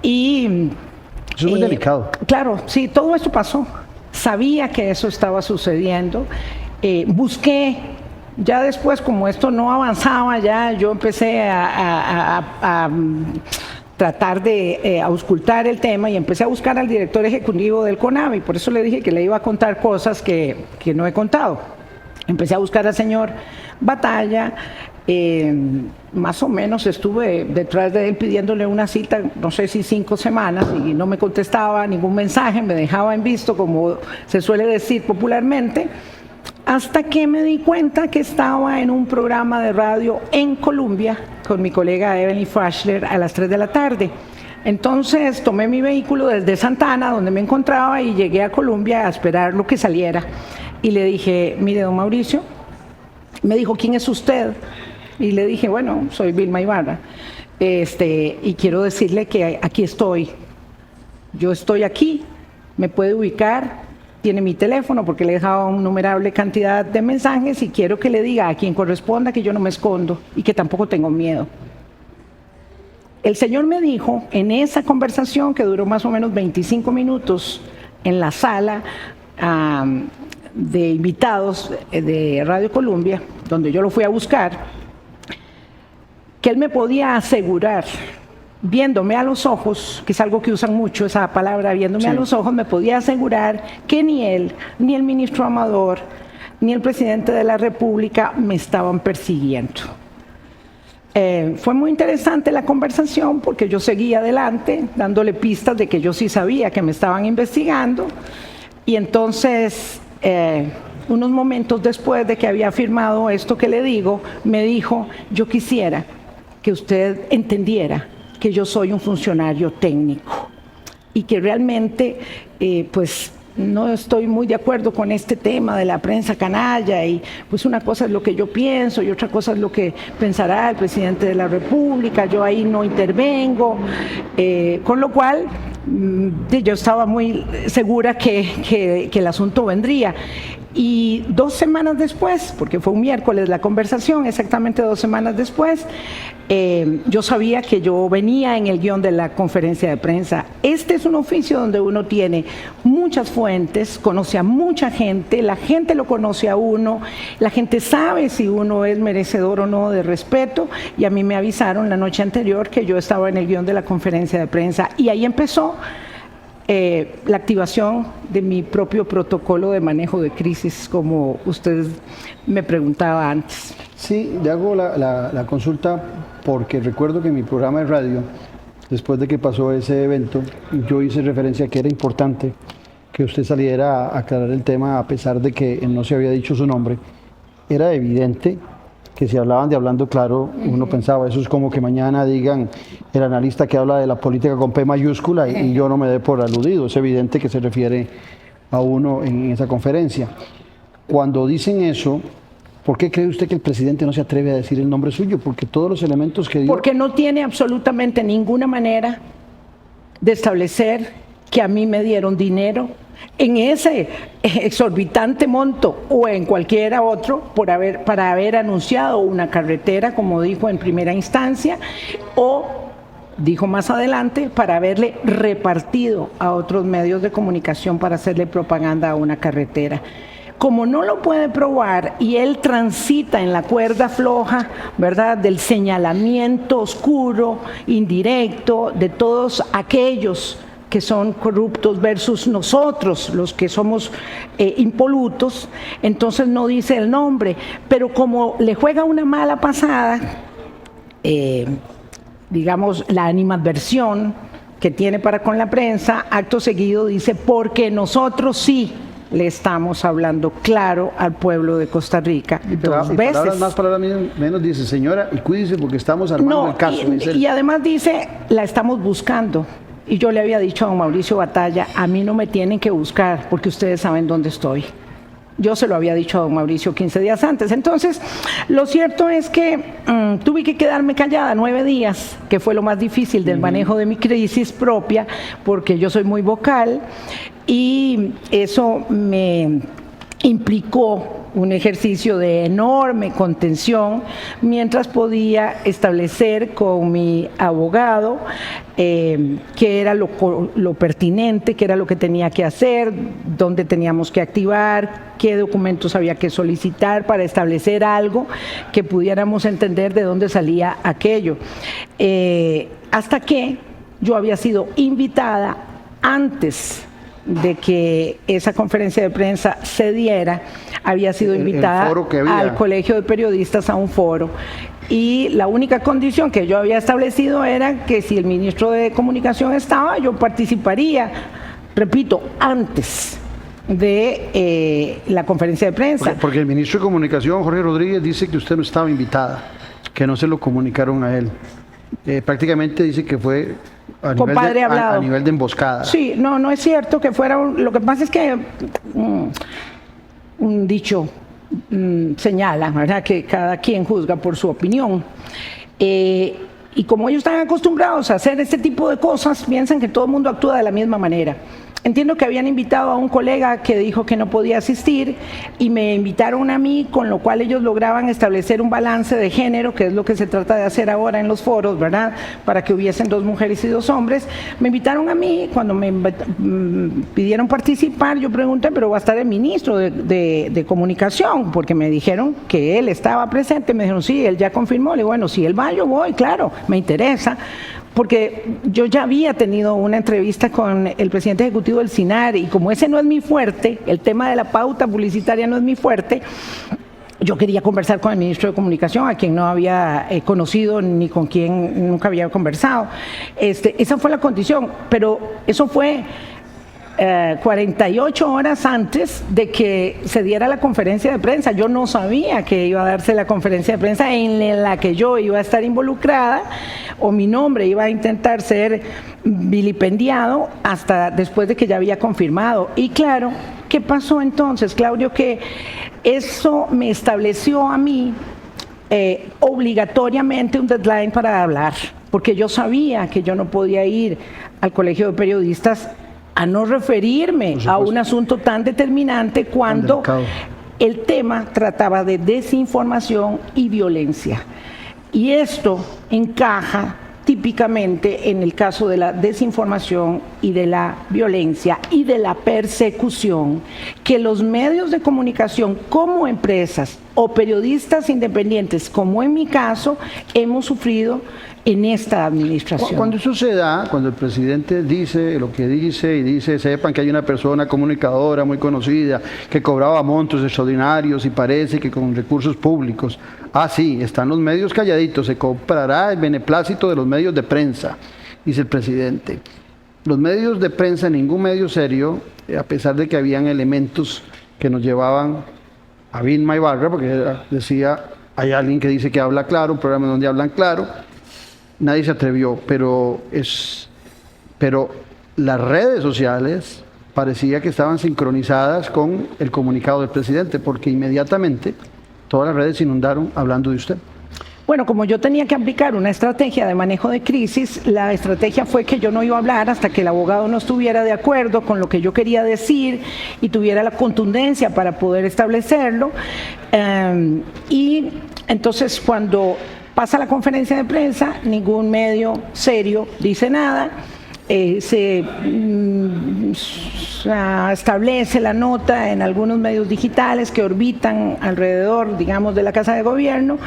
Y eso es muy delicado. Claro, sí, todo esto pasó. Sabía que eso estaba sucediendo. Busqué, ya después, como esto no avanzaba, ya yo empecé a tratar de auscultar el tema y empecé a buscar al director ejecutivo del CONAVI. Por eso le dije que le iba a contar cosas que no he contado. Empecé a buscar al señor Batalla. Más o menos estuve detrás de él pidiéndole una cita, no sé si 5 semanas, y no me contestaba ningún mensaje, me dejaba en visto, como se suele decir popularmente, hasta que me di cuenta que estaba en un programa de radio en Colombia con mi colega Evelyn Frashler a las 3 de la tarde. Entonces tomé mi vehículo desde Santana, donde me encontraba, y llegué a Colombia a esperar lo que saliera. Y le dije, mire, don Mauricio. Me dijo, ¿quién es usted? Y le dije, bueno, soy Vilma Ibarra, y quiero decirle que aquí estoy. Yo estoy aquí, me puede ubicar, tiene mi teléfono porque le he dejado una innumerable cantidad de mensajes, y quiero que le diga a quien corresponda que yo no me escondo y que tampoco tengo miedo. El señor me dijo en esa conversación, que duró más o menos 25 minutos en la sala de invitados de Radio Colombia, donde yo lo fui a buscar, que él me podía asegurar, viéndome a los ojos, que es algo que usan mucho esa palabra, viéndome a los ojos, me podía asegurar que ni él, ni el ministro Amador, ni el presidente de la República me estaban persiguiendo. Fue muy interesante la conversación porque yo seguía adelante, dándole pistas de que yo sí sabía que me estaban investigando, y entonces, unos momentos después de que había firmado esto que le digo, me dijo, yo quisiera que usted entendiera que yo soy un funcionario técnico y que realmente pues no estoy muy de acuerdo con este tema de la prensa canalla, y pues una cosa es lo que yo pienso y otra cosa es lo que pensará el presidente de la República, yo ahí no intervengo, con lo cual yo estaba muy segura que el asunto vendría. Y 2 semanas después, porque fue un miércoles la conversación, exactamente 2 semanas después, yo sabía que yo venía en el guión de la conferencia de prensa. Este es un oficio donde uno tiene muchas fuentes, conoce a mucha gente, la gente lo conoce a uno, la gente sabe si uno es merecedor o no de respeto, y a mí me avisaron la noche anterior que yo estaba en el guión de la conferencia de prensa, y ahí empezó la activación de mi propio protocolo de manejo de crisis, como usted me preguntaba antes. Sí, le hago la consulta porque recuerdo que en mi programa de radio, después de que pasó ese evento, yo hice referencia a que era importante que usted saliera a aclarar el tema, a pesar de que no se había dicho su nombre. Era evidente que si hablaban de Hablando Claro, uno pensaba, eso es como que mañana digan el analista que habla de la política con P mayúscula y yo no me dé por aludido. Es evidente que se refiere a uno en esa conferencia. Cuando dicen eso, ¿por qué cree usted que el presidente no se atreve a decir el nombre suyo? Porque todos los elementos que dio... Porque no tiene absolutamente ninguna manera de establecer que a mí me dieron dinero en ese exorbitante monto o en cualquiera otro para haber anunciado una carretera, como dijo en primera instancia, o dijo más adelante, para haberle repartido a otros medios de comunicación para hacerle propaganda a una carretera. Como no lo puede probar y él transita en la cuerda floja, ¿verdad?, del señalamiento oscuro, indirecto, de todos aquellos que son corruptos versus nosotros, los que somos impolutos, entonces no dice el nombre, pero como le juega una mala pasada, digamos, la animadversión que tiene para con la prensa, acto seguido dice, porque nosotros sí le estamos hablando claro al pueblo de Costa Rica dos veces. Palabras más, palabras menos, dice, señora, y cuídese porque estamos armando el caso. Y además dice, la estamos buscando. Y yo le había dicho a don Mauricio Batalla, a mí no me tienen que buscar porque ustedes saben dónde estoy. Yo se lo había dicho a don Mauricio 15 días antes. Entonces, lo cierto es que tuve que quedarme callada 9 días, que fue lo más difícil del manejo de mi crisis propia, porque yo soy muy vocal y eso me implicó un ejercicio de enorme contención mientras podía establecer con mi abogado qué era lo pertinente, qué era lo que tenía que hacer, dónde teníamos que activar, qué documentos había que solicitar para establecer algo que pudiéramos entender de dónde salía aquello. Hasta que yo había sido invitada antes de que esa conferencia de prensa se diera, había sido invitada al Colegio de Periodistas a un foro, y la única condición que yo había establecido era que si el ministro de Comunicación estaba, yo participaría, repito, antes de la conferencia de prensa. Porque el ministro de Comunicación, Jorge Rodríguez, dice que usted no estaba invitada, que no se lo comunicaron a él. Prácticamente dice que fue a nivel de emboscada. Sí, no es cierto que fuera lo que pasa es que un dicho señala, ¿verdad?, que cada quien juzga por su opinión. Y como ellos están acostumbrados a hacer este tipo de cosas, piensan que todo el mundo actúa de la misma manera. Entiendo que habían invitado a un colega que dijo que no podía asistir y me invitaron a mí, con lo cual ellos lograban establecer un balance de género, que es lo que se trata de hacer ahora en los foros, ¿verdad?, para que hubiesen 2 mujeres y 2 hombres. Me invitaron a mí, cuando me pidieron participar, yo pregunté, pero va a estar el ministro de Comunicación, porque me dijeron que él estaba presente. Me dijeron, sí, él ya confirmó. Le digo, bueno, si él va, yo voy, claro, me interesa. Porque yo ya había tenido una entrevista con el presidente ejecutivo del SINAR, y como ese no es mi fuerte, el tema de la pauta publicitaria no es mi fuerte, yo quería conversar con el ministro de Comunicación, a quien no había conocido ni con quien nunca había conversado. Esa fue la condición, pero eso fue 48 horas antes de que se diera la conferencia de prensa. Yo no sabía que iba a darse la conferencia de prensa en la que yo iba a estar involucrada, o mi nombre iba a intentar ser vilipendiado hasta después de que ya había confirmado. Y claro, ¿qué pasó entonces, Claudio? Que eso me estableció a mí obligatoriamente un deadline para hablar, porque yo sabía que yo no podía ir al Colegio de Periodistas a no referirme a un asunto tan determinante cuando el tema trataba de desinformación y violencia. Y esto encaja típicamente en el caso de la desinformación y de la violencia y de la persecución que los medios de comunicación, como empresas o periodistas independientes, como en mi caso, hemos sufrido en esta administración. Cuando eso se da, cuando el presidente dice lo que dice y dice, sepan que hay una persona comunicadora muy conocida que cobraba montos extraordinarios y parece que con recursos públicos, sí, están los medios calladitos, se comprará el beneplácito de los medios de prensa, dice el presidente. Los medios de prensa, ningún medio serio, a pesar de que habían elementos que nos llevaban a Vilma Ibarra, porque decía, hay alguien que dice que habla claro, un programa donde hablan claro, nadie se atrevió, pero las redes sociales parecía que estaban sincronizadas con el comunicado del presidente, porque inmediatamente todas las redes se inundaron hablando de usted. Bueno, como yo tenía que aplicar una estrategia de manejo de crisis, la estrategia fue que yo no iba a hablar hasta que el abogado no estuviera de acuerdo con lo que yo quería decir y tuviera la contundencia para poder establecerlo. Y entonces, cuando pasa la conferencia de prensa, ningún medio serio dice nada. se establece la nota en algunos medios digitales que orbitan alrededor, digamos, de la Casa de Gobierno,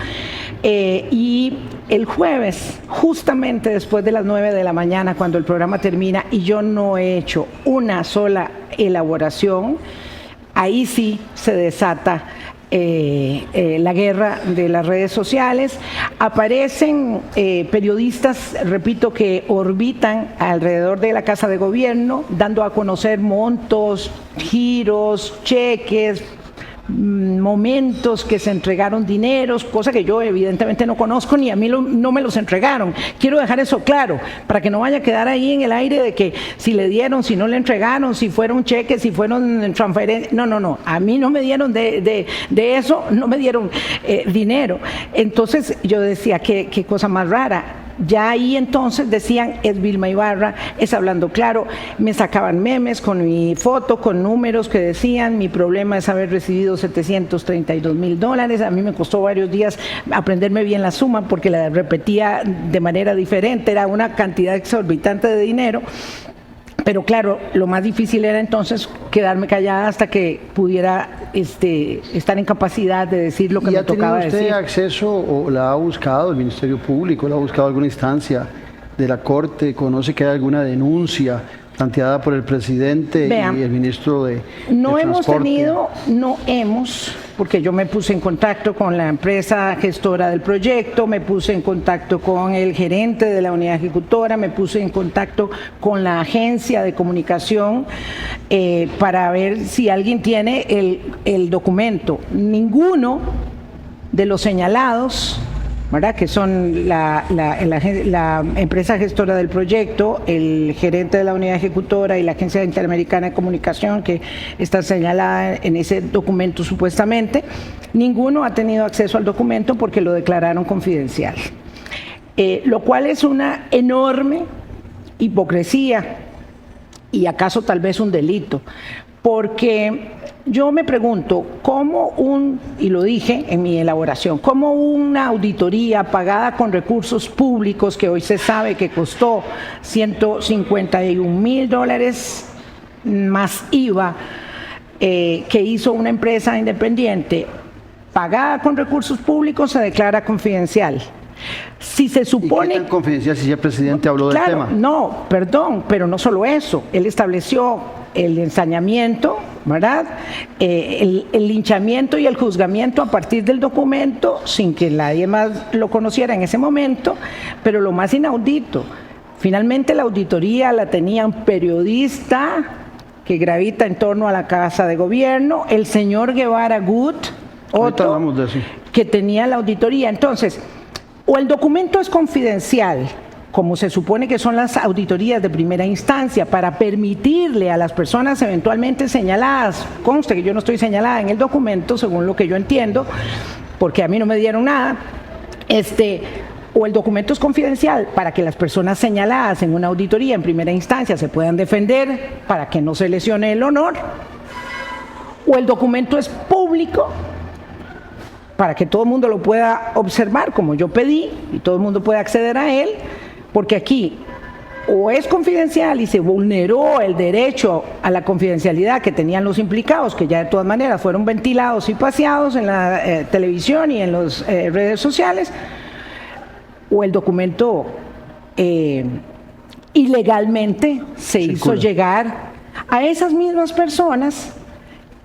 y el jueves, justamente después de las 9 de la mañana, cuando el programa termina y yo no he hecho una sola elaboración, ahí sí se desata la guerra de las redes sociales. Aparecen periodistas, repito, que orbitan alrededor de la Casa de Gobierno, dando a conocer montos, giros, cheques, momentos que se entregaron dineros, cosa que yo evidentemente no conozco, ni a mí no me los entregaron. Quiero dejar eso claro, para que no vaya a quedar ahí en el aire de que si le dieron, si no le entregaron, si fueron cheques, si fueron transferencias. No, a mí no me dieron de eso, no me dieron dinero. Entonces yo decía, qué cosa más rara. Ya ahí entonces decían, es Vilma Ibarra, es Hablando Claro, me sacaban memes con mi foto, con números que decían, mi problema es haber recibido $732,000, a mí me costó varios días aprenderme bien la suma porque la repetía de manera diferente, era una cantidad exorbitante de dinero. Pero claro, lo más difícil era entonces quedarme callada hasta que pudiera estar en capacidad de decir lo que me tocaba decir. ¿Y ha tenido usted acceso o la ha buscado el Ministerio Público, la ha buscado alguna instancia de la Corte? ¿Conoce que hay alguna denuncia planteada por el presidente y el ministro de Transporte? Porque yo me puse en contacto con la empresa gestora del proyecto, me puse en contacto con el gerente de la unidad ejecutora, me puse en contacto con la agencia de comunicación para ver si alguien tiene el documento. Ninguno de los señalados, ¿verdad?, que son la empresa gestora del proyecto, el gerente de la unidad ejecutora y la Agencia Interamericana de Comunicación, que está señalada en ese documento supuestamente, ninguno ha tenido acceso al documento porque lo declararon confidencial, lo cual es una enorme hipocresía y acaso tal vez un delito, porque yo me pregunto, y lo dije en mi elaboración, ¿cómo una auditoría pagada con recursos públicos, que hoy se sabe que costó $151,000 más IVA, que hizo una empresa independiente, pagada con recursos públicos, se declara confidencial? Si se supone... ¿Y qué tan confidencial si ya el presidente habló del tema? No, perdón, pero no solo eso, él estableció el ensañamiento, ¿verdad?, el linchamiento y el juzgamiento a partir del documento sin que nadie más lo conociera en ese momento, pero lo más inaudito, finalmente la auditoría la tenía un periodista que gravita en torno a la Casa de Gobierno, el señor Guevara Gut, otro que tenía la auditoría. Entonces, o el documento es confidencial, como se supone que son las auditorías de primera instancia, para permitirle a las personas eventualmente señaladas, conste que yo no estoy señalada en el documento, según lo que yo entiendo, porque a mí no me dieron nada, o el documento es confidencial para que las personas señaladas en una auditoría en primera instancia se puedan defender para que no se lesione el honor, o el documento es público para que todo el mundo lo pueda observar como yo pedí y todo el mundo pueda acceder a él, porque aquí o es confidencial y se vulneró el derecho a la confidencialidad que tenían los implicados, que ya de todas maneras fueron ventilados y paseados en la televisión y en las redes sociales, o el documento ilegalmente se hizo llegar a esas mismas personas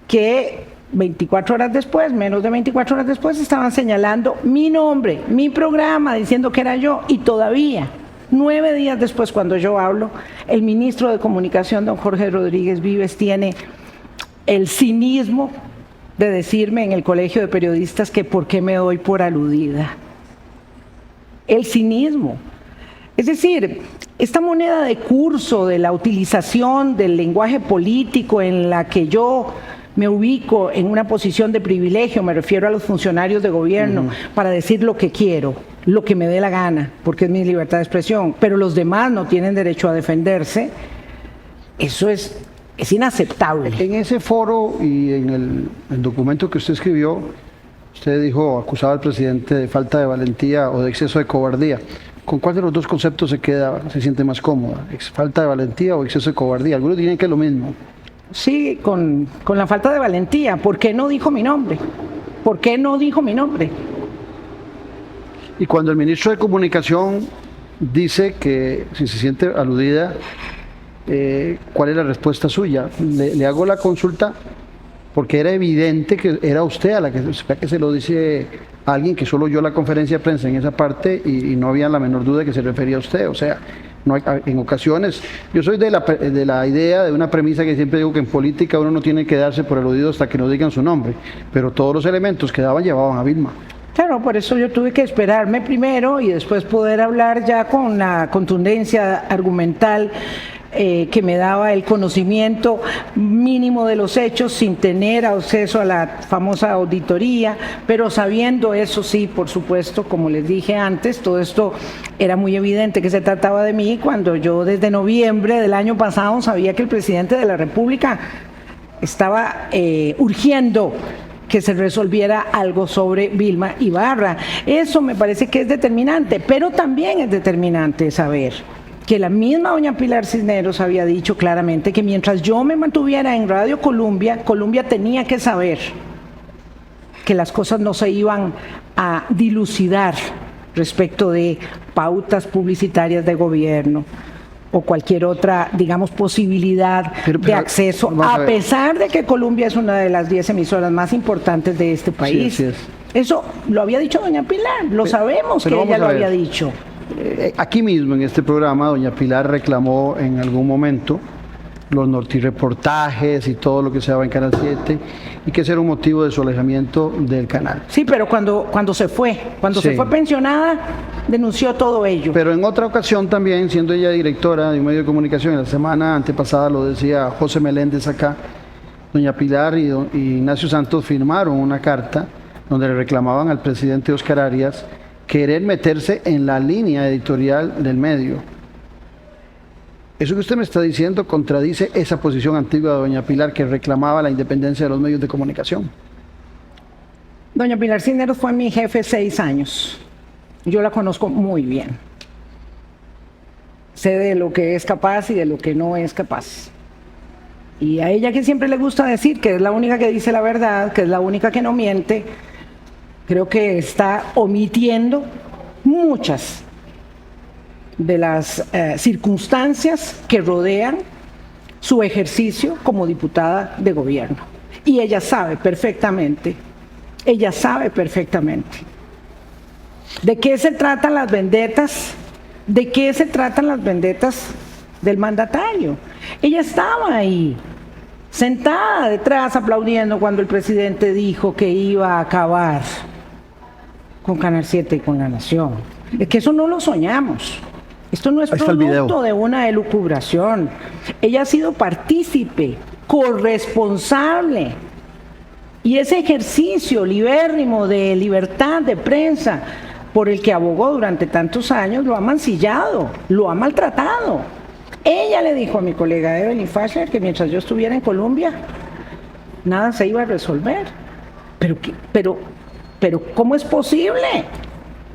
que 24 horas después, menos de 24 horas después, estaban señalando mi nombre, mi programa, diciendo que era yo, y todavía 9 días después, cuando yo hablo, el ministro de Comunicación, don Jorge Rodríguez Vives, tiene el cinismo de decirme en el Colegio de Periodistas que por qué me doy por aludida. El cinismo. Es decir, esta moneda de curso de la utilización del lenguaje político en la que yo me ubico en una posición de privilegio, me refiero a los funcionarios de gobierno, para decir lo que quiero, lo que me dé la gana, porque es mi libertad de expresión, pero los demás no tienen derecho a defenderse, eso es inaceptable. En ese foro y en el documento que usted escribió, usted dijo, acusaba al presidente de falta de valentía o de exceso de cobardía. ¿Con cuál de los dos conceptos se siente más cómoda? ¿Falta de valentía o exceso de cobardía? Algunos dirían que es lo mismo. Sí, con la falta de valentía. ¿Por qué no dijo mi nombre? ¿Por qué no dijo mi nombre? Y cuando el ministro de Comunicación dice que si se siente aludida, ¿cuál es la respuesta suya? Le hago la consulta porque era evidente que era usted a la que se lo dice a alguien que solo oyó la conferencia de prensa en esa parte y no había la menor duda de que se refería a usted. O sea, no hay, en ocasiones, yo soy de la idea, de una premisa que siempre digo que en política uno no tiene que darse por aludido hasta que no digan su nombre, pero todos los elementos que daban llevaban a Vilma. Claro, por eso yo tuve que esperarme primero y después poder hablar ya con la contundencia argumental que me daba el conocimiento mínimo de los hechos sin tener acceso a la famosa auditoría, pero sabiendo eso sí, por supuesto, como les dije antes, todo esto era muy evidente que se trataba de mí cuando yo desde noviembre del año pasado sabía que el presidente de la República estaba urgiendo que se resolviera algo sobre Vilma Ibarra. Eso me parece que es determinante, pero también es determinante saber que la misma doña Pilar Cisneros había dicho claramente que mientras yo me mantuviera en Radio Colombia, Colombia tenía que saber que las cosas no se iban a dilucidar respecto de pautas publicitarias de gobierno o cualquier otra, digamos, posibilidad de acceso, a pesar de que Colombia es una de las 10 emisoras más importantes de este país. Sí, así es. Eso lo había dicho doña Pilar, lo sabemos que ella lo había dicho. Aquí mismo en este programa doña Pilar reclamó en algún momento los nortireportajes y todo lo que se daba en Canal 7 y que ese era un motivo de su alejamiento del canal. Sí, pero cuando se fue pensionada, denunció todo ello. Pero en otra ocasión también, siendo ella directora de un medio de comunicación, en la semana antepasada lo decía José Meléndez acá, doña Pilar y Ignacio Santos firmaron una carta donde le reclamaban al presidente Óscar Arias querer meterse en la línea editorial del medio. Eso que usted me está diciendo contradice esa posición antigua de doña Pilar que reclamaba la independencia de los medios de comunicación. Doña Pilar Cisneros fue mi jefe 6 años. Yo la conozco muy bien. Sé de lo que es capaz y de lo que no es capaz. Y a ella, que siempre le gusta decir que es la única que dice la verdad, que es la única que no miente, creo que está omitiendo muchas de las circunstancias que rodean su ejercicio como diputada de gobierno. Y ella sabe perfectamente de qué se tratan las vendetas, del mandatario. Ella estaba ahí, sentada detrás, aplaudiendo cuando el presidente dijo que iba a acabar con Canal 7 y con La Nación. Es que eso no lo soñamos. Esto no es producto de una elucubración. Ella ha sido partícipe, corresponsable. Y ese ejercicio libérrimo de libertad de prensa por el que abogó durante tantos años lo ha mancillado, lo ha maltratado. Ella le dijo a mi colega Evelyn Fashler que mientras yo estuviera en Colombia, nada se iba a resolver. Pero ¿cómo es posible?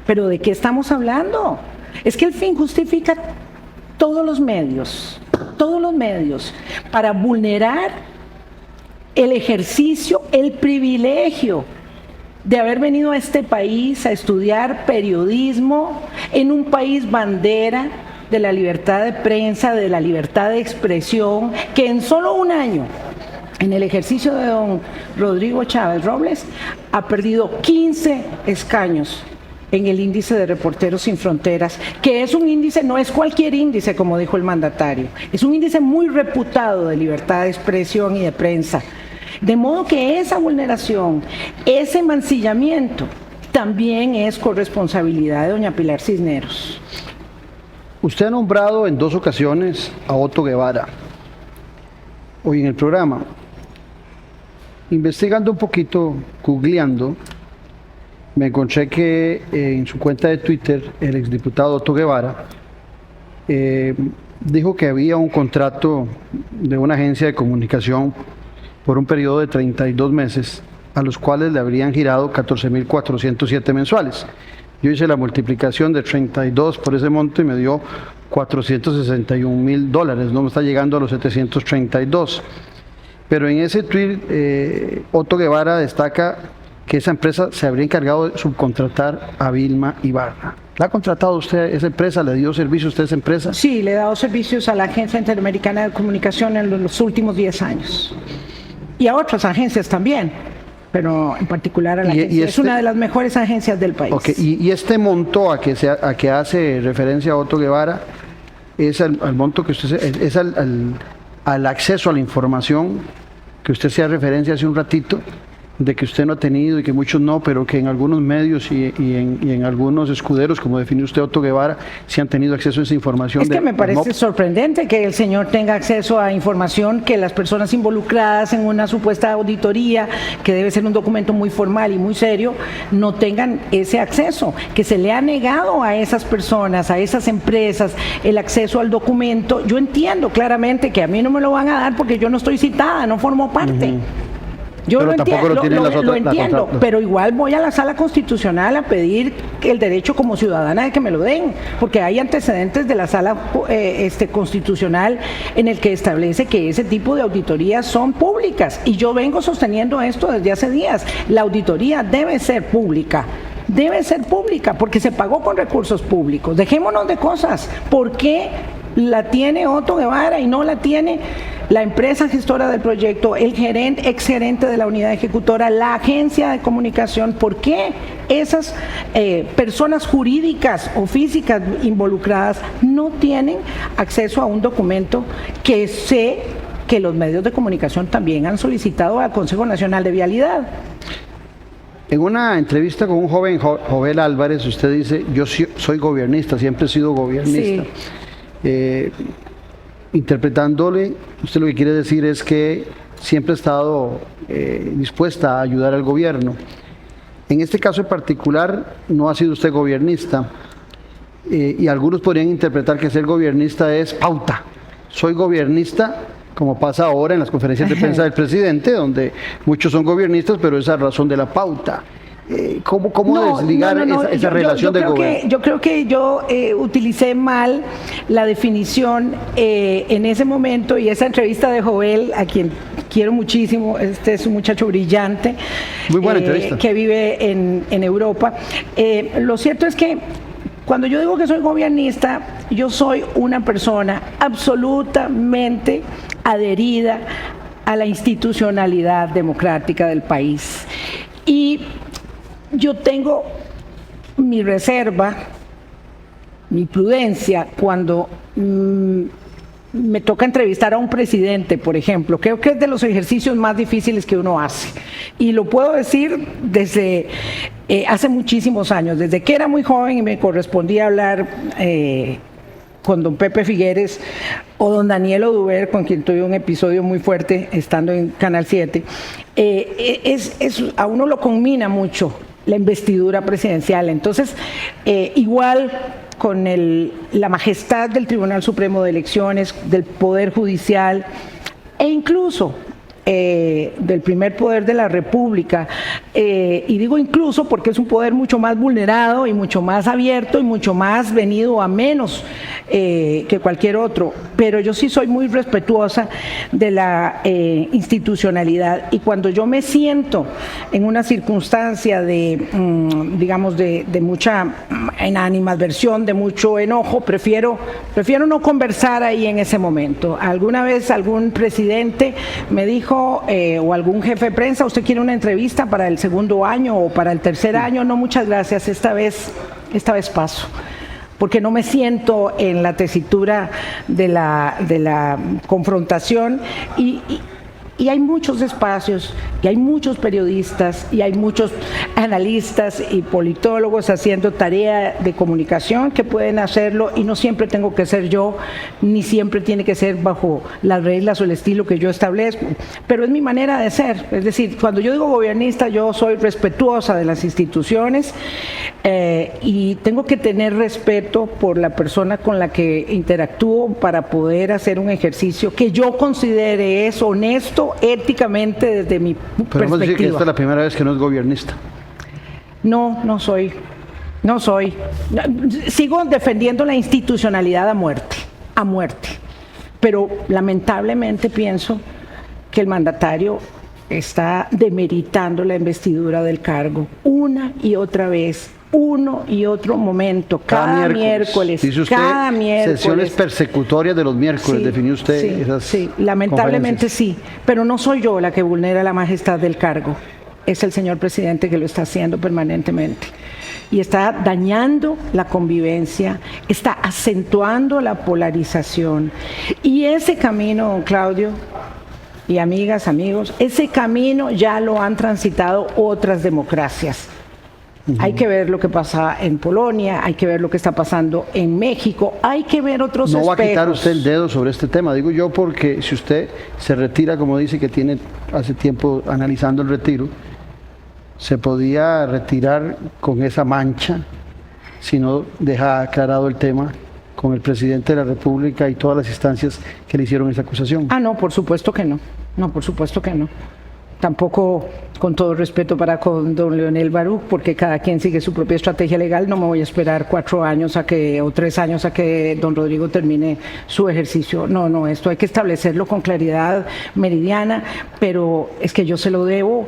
¿Pero de qué estamos hablando? Es que el fin justifica todos los medios, para vulnerar el ejercicio, el privilegio de haber venido a este país a estudiar periodismo en un país bandera de la libertad de prensa, de la libertad de expresión, que en solo un año, en el ejercicio de don Rodrigo Chávez Robles, ha perdido 15 escaños en el índice de Reporteros Sin Fronteras, que es un índice, no es cualquier índice, como dijo el mandatario, es un índice muy reputado de libertad de expresión y de prensa. De modo que esa vulneración, ese mancillamiento, también es corresponsabilidad de doña Pilar Cisneros. Usted ha nombrado en 2 ocasiones a Otto Guevara, hoy en el programa. Investigando un poquito, googleando, me encontré que en su cuenta de Twitter, el exdiputado Otto Guevara dijo que había un contrato de una agencia de comunicación por un periodo de 32 meses, a los cuales le habrían girado 14.407 mensuales. Yo hice la multiplicación de 32 por ese monto y me dio $461,000, no me está llegando a los 732. Pero en ese tweet, Otto Guevara destaca que esa empresa se habría encargado de subcontratar a Vilma Ibarra. ¿La ha contratado usted esa empresa? ¿Le dio servicio a usted a esa empresa? Sí, le he dado servicios a la Agencia Interamericana de Comunicación en los últimos 10 años. Y a otras agencias también, pero en particular a la agencia. Es una de las mejores agencias del país. Okay. Y este monto a que hace referencia a Otto Guevara es al monto que usted es al acceso a la información que usted hacía referencia hace un ratito, de que usted no ha tenido y que muchos no, pero que en algunos medios y en algunos escuderos, como definió usted, Otto Guevara, sí han tenido acceso a esa información. Es que me parece sorprendente que el señor tenga acceso a información que las personas involucradas en una supuesta auditoría, que debe ser un documento muy formal y muy serio, no tengan ese acceso, que se le ha negado a esas personas, a esas empresas, el acceso al documento. Yo entiendo claramente que a mí no me lo van a dar porque yo no estoy citada, no formo parte. Yo pero lo entiendo, pero igual voy a la Sala Constitucional a pedir el derecho como ciudadana de que me lo den, porque hay antecedentes de la Sala Constitucional en el que establece que ese tipo de auditorías son públicas, y yo vengo sosteniendo esto desde hace días. La auditoría debe ser pública. Debe ser pública porque se pagó con recursos públicos. Dejémonos de cosas. ¿Por qué la tiene Otto Guevara y no la tiene la empresa gestora del proyecto, el ex gerente de la unidad ejecutora, la agencia de comunicación? ¿Por qué esas personas jurídicas o físicas involucradas no tienen acceso a un documento que sé que los medios de comunicación también han solicitado al Consejo Nacional de Vialidad? En una entrevista con un joven, Jovel Álvarez, usted dice: yo soy gobernista, siempre he sido gobernista. Sí. Interpretándole, usted lo que quiere decir es que siempre ha estado dispuesta a ayudar al gobierno. En este caso en particular, no ha sido usted gobernista, y algunos podrían interpretar que ser gobernista es pauta. Soy gobernista, como pasa ahora en las conferencias de prensa del presidente, donde muchos son gobiernistas, pero esa es la razón de la pauta. ¿Cómo desligar esa relación de gobierno? Yo creo que yo utilicé mal la definición en ese momento, y esa entrevista de Jovel, a quien quiero muchísimo, es un muchacho brillante, muy buena entrevista, que vive en Europa. Lo cierto es que cuando yo digo que soy gobernista, yo soy una persona absolutamente adherida a la institucionalidad democrática del país. Y yo tengo mi reserva, mi prudencia cuando me toca entrevistar a un presidente, por ejemplo. Creo que es de los ejercicios más difíciles que uno hace. Y lo puedo decir desde hace muchísimos años, desde que era muy joven y me correspondía hablar con don Pepe Figueres o don Daniel Oduber, con quien tuve un episodio muy fuerte estando en Canal 7. A uno lo conmina mucho la investidura presidencial. Entonces, igual con la majestad del Tribunal Supremo de Elecciones, del Poder Judicial e incluso del primer poder de la República, y digo incluso porque es un poder mucho más vulnerado y mucho más abierto y mucho más venido a menos que cualquier otro, pero yo sí soy muy respetuosa de la institucionalidad, y cuando yo me siento en una circunstancia de digamos de mucha animadversión, de mucho enojo, prefiero no conversar ahí en ese momento. Alguna vez algún presidente me dijo, o algún jefe de prensa: ¿usted quiere una entrevista para el segundo año o para el tercer año? No, muchas gracias, esta vez paso, porque no me siento en la tesitura de la confrontación, y hay muchos espacios, y hay muchos periodistas, y hay muchos analistas y politólogos haciendo tarea de comunicación que pueden hacerlo, y no siempre tengo que ser yo, ni siempre tiene que ser bajo las reglas o el estilo que yo establezco, pero es mi manera de ser. Es decir, cuando yo digo gobernista, yo soy respetuosa de las instituciones, y tengo que tener respeto por la persona con la que interactúo para poder hacer un ejercicio que yo considere es honesto éticamente desde mi perspectiva. Pero vamos a decir que esta es la primera vez que no es gobernista. No soy. No soy. Sigo defendiendo la institucionalidad a muerte, pero lamentablemente pienso que el mandatario está demeritando la investidura del cargo una y otra vez, uno y otro momento, cada miércoles. Dice usted, cada miércoles. Sesiones persecutorias de los miércoles, Sí, definió usted sí, esas sí, lamentablemente conferencias. sí, pero no soy yo la que vulnera la majestad del cargo, es el señor presidente que lo está haciendo permanentemente. Y está dañando la convivencia, está acentuando la polarización. Y ese camino, Claudio, y amigas, amigos, ese camino ya lo han transitado otras democracias. Hay que ver lo que pasa en Polonia, hay que ver lo que está pasando en México, hay que ver otros No va a quitar espejos. usted el dedo sobre este tema, digo yo, porque si usted se retira, como dice que tiene hace tiempo analizando el retiro, se podía retirar con esa mancha si no deja aclarado el tema con el presidente de la República y todas las instancias que le hicieron esa acusación. Ah, no, por supuesto que no. No, por supuesto que no. Tampoco, con todo respeto para con don Leonel Baruch, porque cada quien sigue su propia estrategia legal, no me voy a esperar 4 años o 3 años a que don Rodrigo termine su ejercicio. No, esto hay que establecerlo con claridad meridiana, pero es que yo se lo debo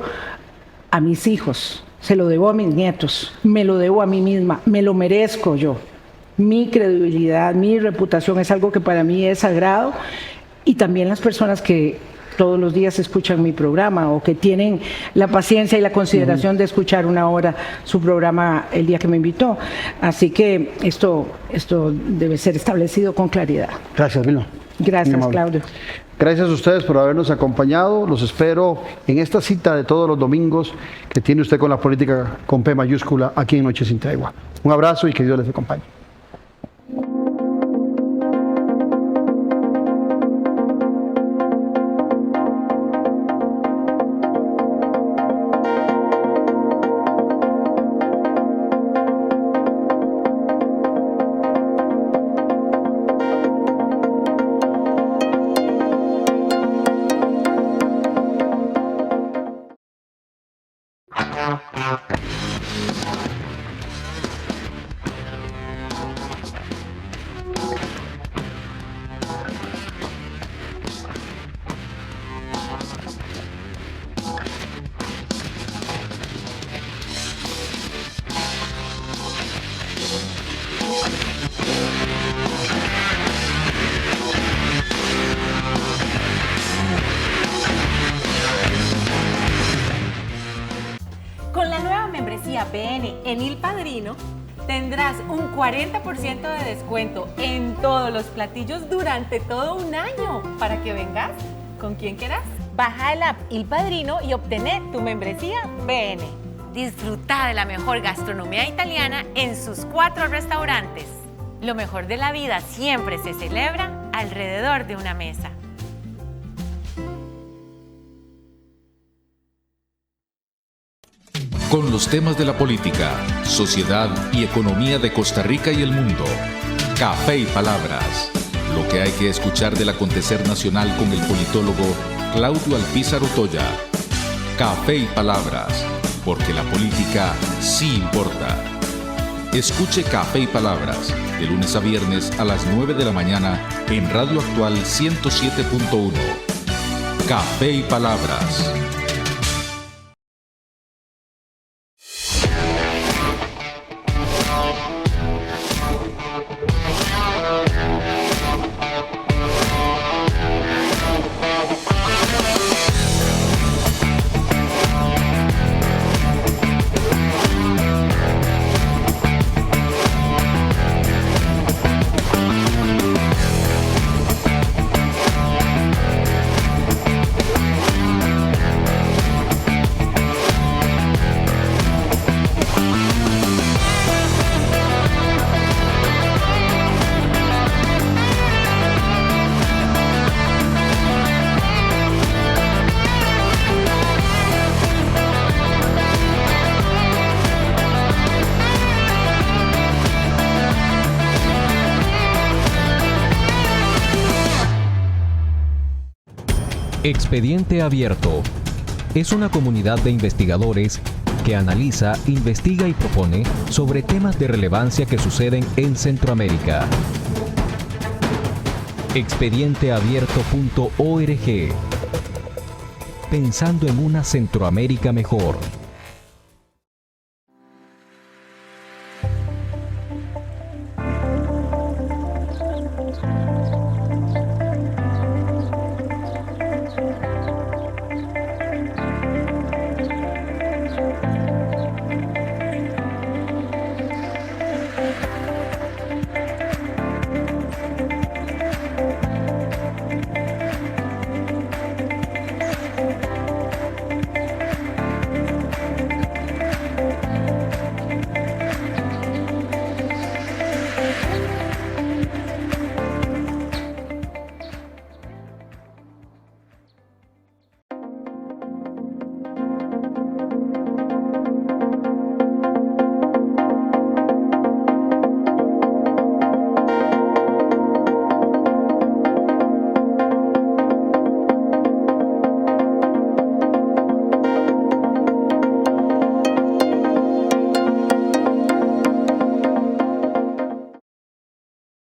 a mis hijos, se lo debo a mis nietos, me lo debo a mí misma, me lo merezco yo. Mi credibilidad, mi reputación es algo que para mí es sagrado, y también las personas que todos los días escuchan mi programa o que tienen la paciencia y la consideración de escuchar una hora su programa el día que me invitó. Así que esto debe ser establecido con claridad. Gracias, Vilma. Gracias, Muy amable. Claudio. Gracias a ustedes por habernos acompañado. Los espero en esta cita de todos los domingos que tiene usted con la política con P mayúscula aquí en Noche sin Tregua. Un abrazo y que Dios les acompañe. Con la nueva membresía PN en Il Padrino, tendrás un 40% de descuento en todos los platillos durante todo un año para que vengas con quien quieras. Baja el app Il Padrino y obtener tu membresía PN. Disfruta de la mejor gastronomía italiana en sus 4 restaurantes. Lo mejor de la vida siempre se celebra alrededor de una mesa. Con los temas de la política, sociedad y economía de Costa Rica y el mundo. Café y Palabras. Lo que hay que escuchar del acontecer nacional con el politólogo Claudio Alpizar Otoya. Café y Palabras, porque la política sí importa. Escuche Café y Palabras de lunes a viernes a las 9 de la mañana en Radio Actual 107.1. Café y Palabras. Expediente Abierto es una comunidad de investigadores que analiza, investiga y propone sobre temas de relevancia que suceden en Centroamérica. Expedienteabierto.org. Pensando en una Centroamérica mejor.